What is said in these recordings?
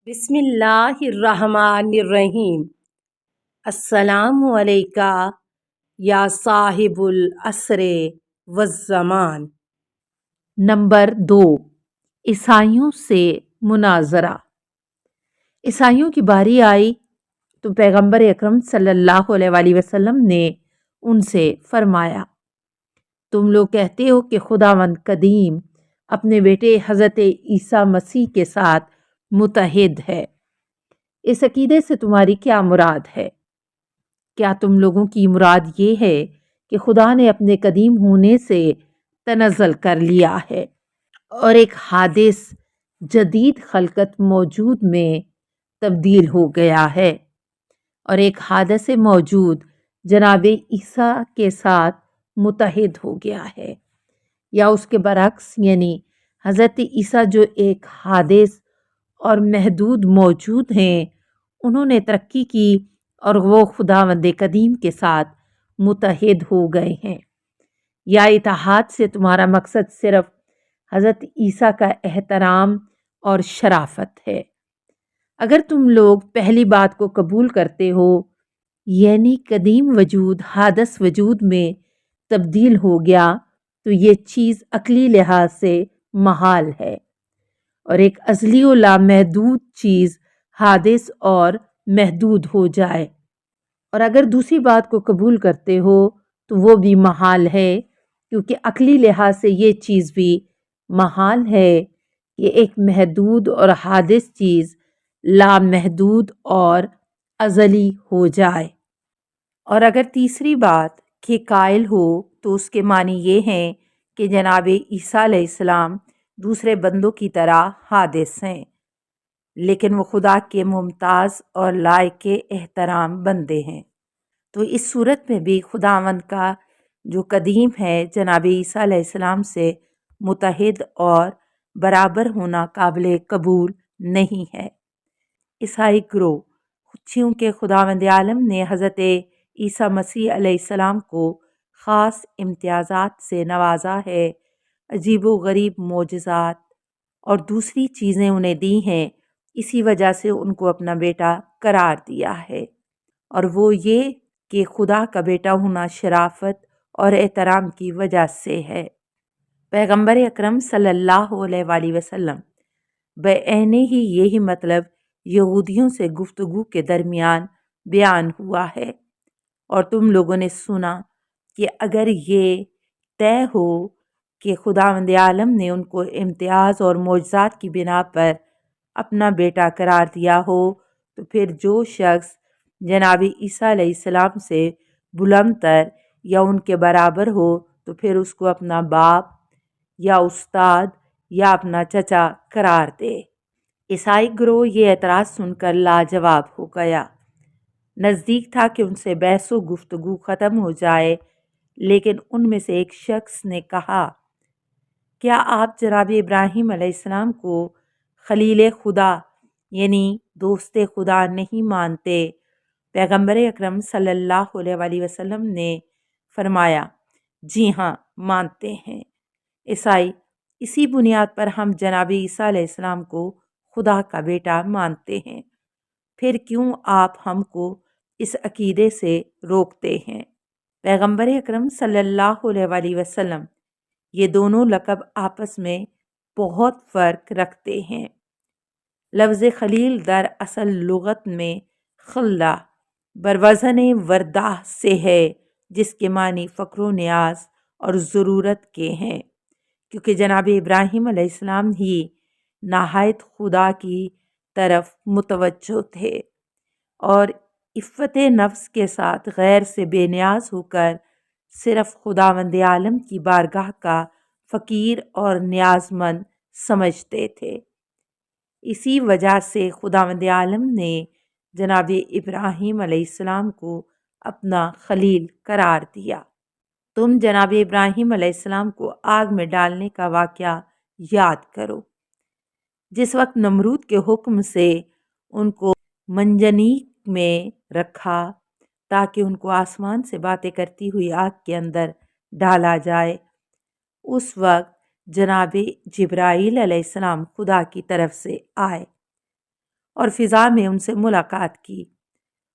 بسم اللہ الرحمن الرحیم۔ السلام علیکہ یا صاحب العصر والزمان۔ نمبر 2، عیسائیوں سے مناظرہ۔ عیسائیوں کی باری آئی تو پیغمبر اکرم صلی اللہ علیہ وآلہ وسلم نے ان سے فرمایا، تم لوگ کہتے ہو کہ خداوند قدیم اپنے بیٹے حضرت عیسیٰ مسیح کے ساتھ متحد ہے۔ اس عقیدے سے تمہاری کیا مراد ہے؟ کیا تم لوگوں کی مراد یہ ہے کہ خدا نے اپنے قدیم ہونے سے تنزل کر لیا ہے اور ایک حادث جدید خلقت موجود میں تبدیل ہو گیا ہے، اور ایک حادث موجود جناب عیسیٰ کے ساتھ متحد ہو گیا ہے، یا اس کے برعکس، یعنی حضرت عیسیٰ جو ایک حادث اور محدود موجود ہیں، انہوں نے ترقی کی اور وہ خداوند قدیم کے ساتھ متحد ہو گئے ہیں؟ یا اتحاد سے تمہارا مقصد صرف حضرت عیسیٰ کا احترام اور شرافت ہے؟ اگر تم لوگ پہلی بات کو قبول کرتے ہو، یعنی قدیم وجود حادث وجود میں تبدیل ہو گیا، تو یہ چیز عقلی لحاظ سے محال ہے، اور ایک ازلی و لامحدود چیز حادث اور محدود ہو جائے۔ اور اگر دوسری بات کو قبول کرتے ہو تو وہ بھی محال ہے، کیونکہ عقلی لحاظ سے یہ چیز بھی محال ہے کہ ایک محدود اور حادث چیز لامحدود اور ازلی ہو جائے۔ اور اگر تیسری بات کہ قائل ہو تو اس کے معنی یہ ہیں کہ جناب عیسیٰ علیہ السلام دوسرے بندوں کی طرح حادث ہیں، لیکن وہ خدا کے ممتاز اور لائق احترام بندے ہیں، تو اس صورت میں بھی خداوند کا جو قدیم ہے جناب عیسیٰ علیہ السلام سے متحد اور برابر ہونا قابل قبول نہیں ہے۔ عیسائی گروہ، چونکہ خداوند عالم نے حضرت عیسیٰ مسیح علیہ السلام کو خاص امتیازات سے نوازا ہے، عجیب و غریب معجزات اور دوسری چیزیں انہیں دی ہیں، اسی وجہ سے ان کو اپنا بیٹا قرار دیا ہے، اور وہ یہ کہ خدا کا بیٹا ہونا شرافت اور احترام کی وجہ سے ہے۔ پیغمبر اکرم صلی اللہ علیہ وآلہ وسلم بعین ہی یہی مطلب یہودیوں سے گفتگو کے درمیان بیان ہوا ہے، اور تم لوگوں نے سنا کہ اگر یہ طے ہو کہ خداوند عالم نے ان کو امتیاز اور معجزات کی بنا پر اپنا بیٹا قرار دیا ہو، تو پھر جو شخص جناب عیسیٰ علیہ السلام سے بلند تر یا ان کے برابر ہو، تو پھر اس کو اپنا باپ یا استاد یا اپنا چچا قرار دے۔ عیسائی گروہ یہ اعتراض سن کر لاجواب ہو گیا۔ نزدیک تھا کہ ان سے بحث و گفتگو ختم ہو جائے، لیکن ان میں سے ایک شخص نے کہا، کیا آپ جناب ابراہیم علیہ السلام کو خلیل خدا یعنی دوست خدا نہیں مانتے؟ پیغمبر اکرم صلی اللہ علیہ وآلہ وسلم نے فرمایا، جی ہاں مانتے ہیں۔ عیسائی، اسی بنیاد پر ہم جناب عیسیٰ علیہ السلام کو خدا کا بیٹا مانتے ہیں، پھر کیوں آپ ہم کو اس عقیدے سے روکتے ہیں؟ پیغمبر اکرم صلی اللہ علیہ وآلہ وسلم یہ دونوں لقب آپس میں بہت فرق رکھتے ہیں۔ لفظ خلیل در اصل لغت میں خلہ بروزن وردہ سے ہے، جس کے معنی فقر و نیاز اور ضرورت کے ہیں، کیونکہ جناب ابراہیم علیہ السلام ہی نہایت خدا کی طرف متوجہ تھے، اور عفت نفس کے ساتھ غیر سے بے نیاز ہو کر صرف خداوند عالم کی بارگاہ کا فقیر اور نیاز مند سمجھتے تھے۔ اسی وجہ سے خداوند عالم نے جناب ابراہیم علیہ السلام کو اپنا خلیل قرار دیا۔ تم جناب ابراہیم علیہ السلام کو آگ میں ڈالنے کا واقعہ یاد کرو، جس وقت نمرود کے حکم سے ان کو منجنیق میں رکھا تاکہ ان کو آسمان سے باتیں کرتی ہوئی آگ کے اندر ڈالا جائے۔ اس وقت جناب جبرائیل علیہ السلام خدا کی طرف سے آئے اور فضا میں ان سے ملاقات کی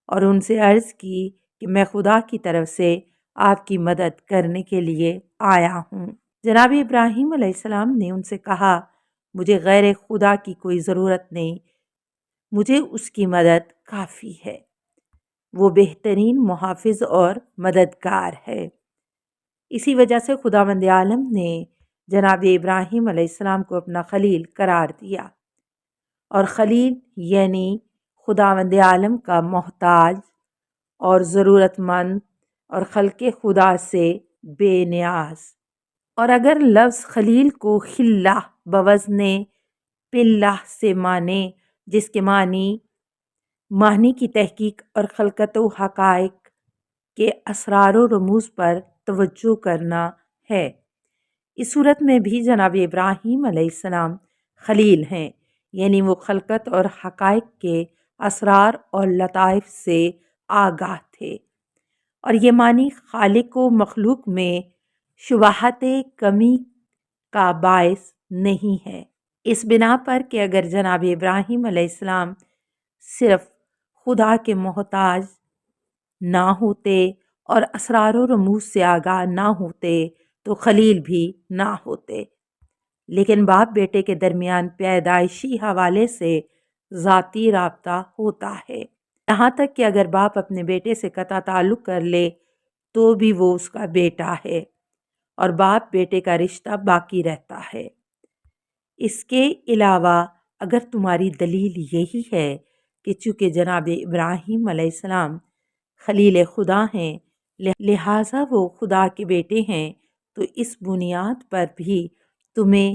اور ان سے عرض کی کہ میں خدا کی طرف سے آپ کی مدد کرنے کے لیے آیا ہوں۔ جناب ابراہیم علیہ السلام نے ان سے کہا، مجھے غیر خدا کی کوئی ضرورت نہیں، مجھے اس کی مدد کافی ہے، وہ بہترین محافظ اور مددگار ہے۔ اسی وجہ سے خداوند عالم نے جناب ابراہیم علیہ السلام کو اپنا خلیل قرار دیا، اور خلیل یعنی خداوند عالم کا محتاج اور ضرورت مند اور خلق خدا سے بے نیاز۔ اور اگر لفظ خلیل کو خلہ بوزن پلہ سے مانے، جس کے معنی کی تحقیق اور خلقت و حقائق کے اسرار و رموز پر توجہ کرنا ہے، اس صورت میں بھی جناب ابراہیم علیہ السلام خلیل ہیں، یعنی وہ خلقت اور حقائق کے اسرار اور لطائف سے آگاہ تھے، اور یہ معنی خالق و مخلوق میں شباہت کمی کا باعث نہیں ہے، اس بنا پر کہ اگر جناب ابراہیم علیہ السلام صرف خدا کے محتاج نہ ہوتے اور اسرار و رموز سے آگاہ نہ ہوتے تو خلیل بھی نہ ہوتے، لیکن باپ بیٹے کے درمیان پیدائشی حوالے سے ذاتی رابطہ ہوتا ہے، یہاں تک کہ اگر باپ اپنے بیٹے سے قطع تعلق کر لے تو بھی وہ اس کا بیٹا ہے اور باپ بیٹے کا رشتہ باقی رہتا ہے۔ اس کے علاوہ اگر تمہاری دلیل یہی ہے کہ چونکہ جناب ابراہیم علیہ السلام خلیل خدا ہیں لہٰذا وہ خدا کے بیٹے ہیں، تو اس بنیاد پر بھی تمہیں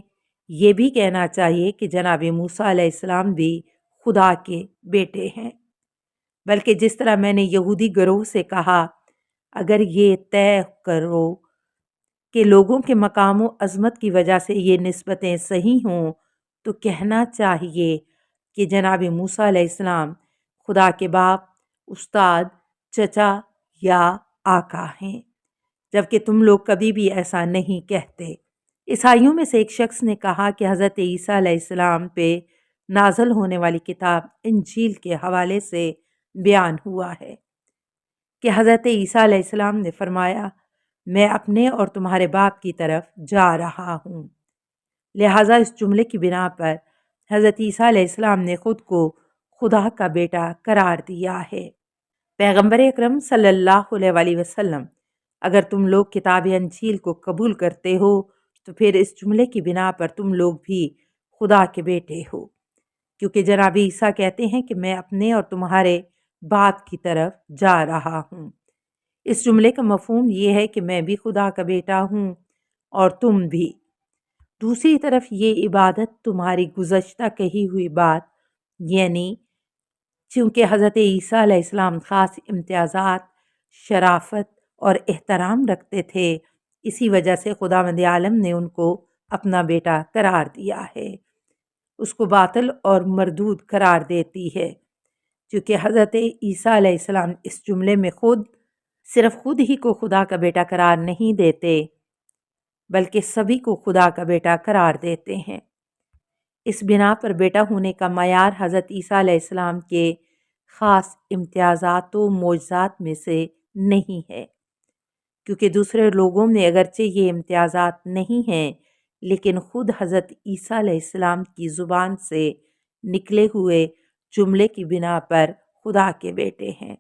یہ بھی کہنا چاہیے کہ جناب موسیٰ علیہ السلام بھی خدا کے بیٹے ہیں، بلکہ جس طرح میں نے یہودی گروہ سے کہا، اگر یہ طے کرو کہ لوگوں کے مقام و عظمت کی وجہ سے یہ نسبتیں صحیح ہوں تو کہنا چاہیے کہ جناب موسیٰ علیہ السلام خدا کے باپ، استاد، چچا یا آقا ہیں، جبکہ تم لوگ کبھی بھی ایسا نہیں کہتے۔ عیسائیوں میں سے ایک شخص نے کہا کہ حضرت عیسیٰ علیہ السلام پہ نازل ہونے والی کتاب انجیل کے حوالے سے بیان ہوا ہے کہ حضرت عیسیٰ علیہ السلام نے فرمایا، میں اپنے اور تمہارے باپ کی طرف جا رہا ہوں، لہٰذا اس جملے کی بنا پر حضرت عیسیٰ علیہ السلام نے خود کو خدا کا بیٹا قرار دیا ہے۔ پیغمبر اکرم صلی اللہ علیہ وسلم، اگر تم لوگ کتاب انجیل کو قبول کرتے ہو تو پھر اس جملے کی بنا پر تم لوگ بھی خدا کے بیٹے ہو، کیونکہ جناب عیسیٰ کہتے ہیں کہ میں اپنے اور تمہارے باپ کی طرف جا رہا ہوں۔ اس جملے کا مفہوم یہ ہے کہ میں بھی خدا کا بیٹا ہوں اور تم بھی۔ دوسری طرف یہ عبادت تمہاری گزشتہ کہی ہوئی بات، یعنی چونکہ حضرت عیسیٰ علیہ السلام خاص امتیازات، شرافت اور احترام رکھتے تھے، اسی وجہ سے خداوند عالم نے ان کو اپنا بیٹا قرار دیا ہے، اس کو باطل اور مردود قرار دیتی ہے، چونکہ حضرت عیسیٰ علیہ السلام اس جملے میں صرف خود ہی کو خدا کا بیٹا قرار نہیں دیتے بلکہ سبھی کو خدا کا بیٹا قرار دیتے ہیں۔ اس بنا پر بیٹا ہونے کا معیار حضرت عیسیٰ علیہ السلام کے خاص امتیازات و معجزات میں سے نہیں ہے، کیونکہ دوسرے لوگوں میں اگرچہ یہ امتیازات نہیں ہیں لیکن خود حضرت عیسیٰ علیہ السلام کی زبان سے نکلے ہوئے جملے کی بنا پر خدا کے بیٹے ہیں،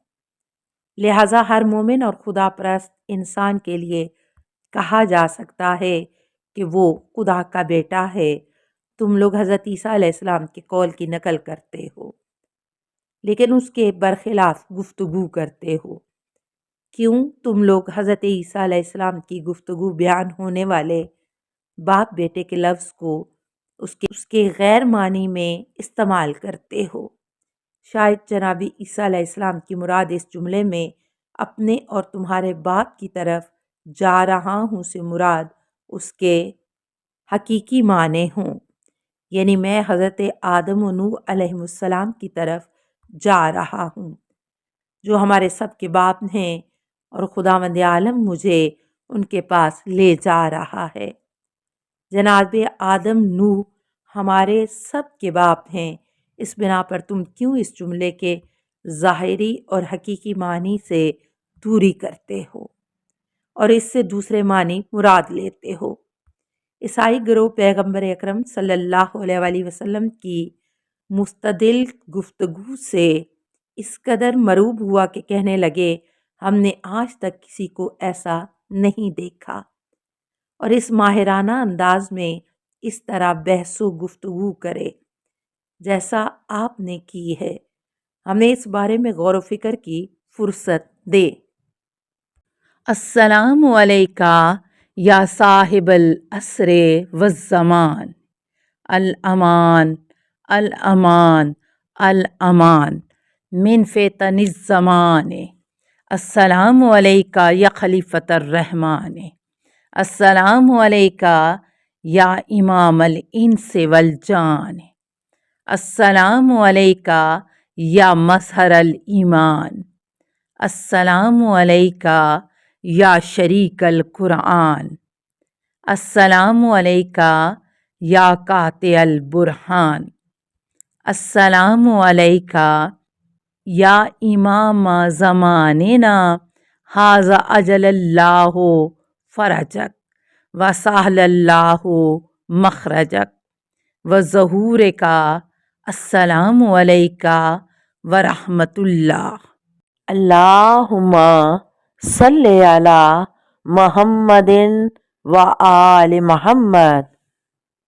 لہٰذا ہر مومن اور خدا پرست انسان کے لیے کہا جا سکتا ہے کہ وہ خدا کا بیٹا ہے۔ تم لوگ حضرت عیسیٰ علیہ السلام کے قول کی نقل کرتے ہو لیکن اس کے برخلاف گفتگو کرتے ہو، کیوں تم لوگ حضرت عیسیٰ علیہ السلام کی گفتگو بیان ہونے والے باپ بیٹے کے لفظ کو اس کے غیر معنی میں استعمال کرتے ہو؟ شاید جناب عیسیٰ علیہ السلام کی مراد اس جملے میں اپنے اور تمہارے باپ کی طرف جا رہا ہوں سے مراد اس کے حقیقی معنی ہوں، یعنی میں حضرت آدم و نوح علیہ السلام کی طرف جا رہا ہوں جو ہمارے سب کے باپ ہیں، اور خداوند عالم مجھے ان کے پاس لے جا رہا ہے۔ جناب آدم نوح ہمارے سب کے باپ ہیں، اس بنا پر تم کیوں اس جملے کے ظاہری اور حقیقی معنی سے دوری کرتے ہو اور اس سے دوسرے معنی مراد لیتے ہو؟ عیسائی گروہ پیغمبر اکرم صلی اللہ علیہ وآلہ وسلم کی مستدل گفتگو سے اس قدر مرعوب ہوا کہ کہنے لگے، ہم نے آج تک کسی کو ایسا نہیں دیکھا، اور اس ماہرانہ انداز میں اس طرح بحث و گفتگو کرے جیسا آپ نے کی ہے۔ ہمیں اس بارے میں غور و فکر کی فرصت دے۔ السلام علیکہ یا صاحب العصر والزمان، الامان الامان الامان من فتن الزمان، السلام علیکہ یا خلیفۃ الرحمن، السلام علیکہ یا امام الانس والجان، السلام علیکہ یا مظہر الایمان، السلام علیکہ یا شریک القرآن، السلام علیکہ یا قاطع البرہان، السلام علیکہ یا امام زماننا، ھذا اجل اللہ فرجک وسہل اللہ مخرجک وظہورک، السلام علیکہ ورحمۃ اللہ۔ اللہم صلی علی محمد و آل محمد۔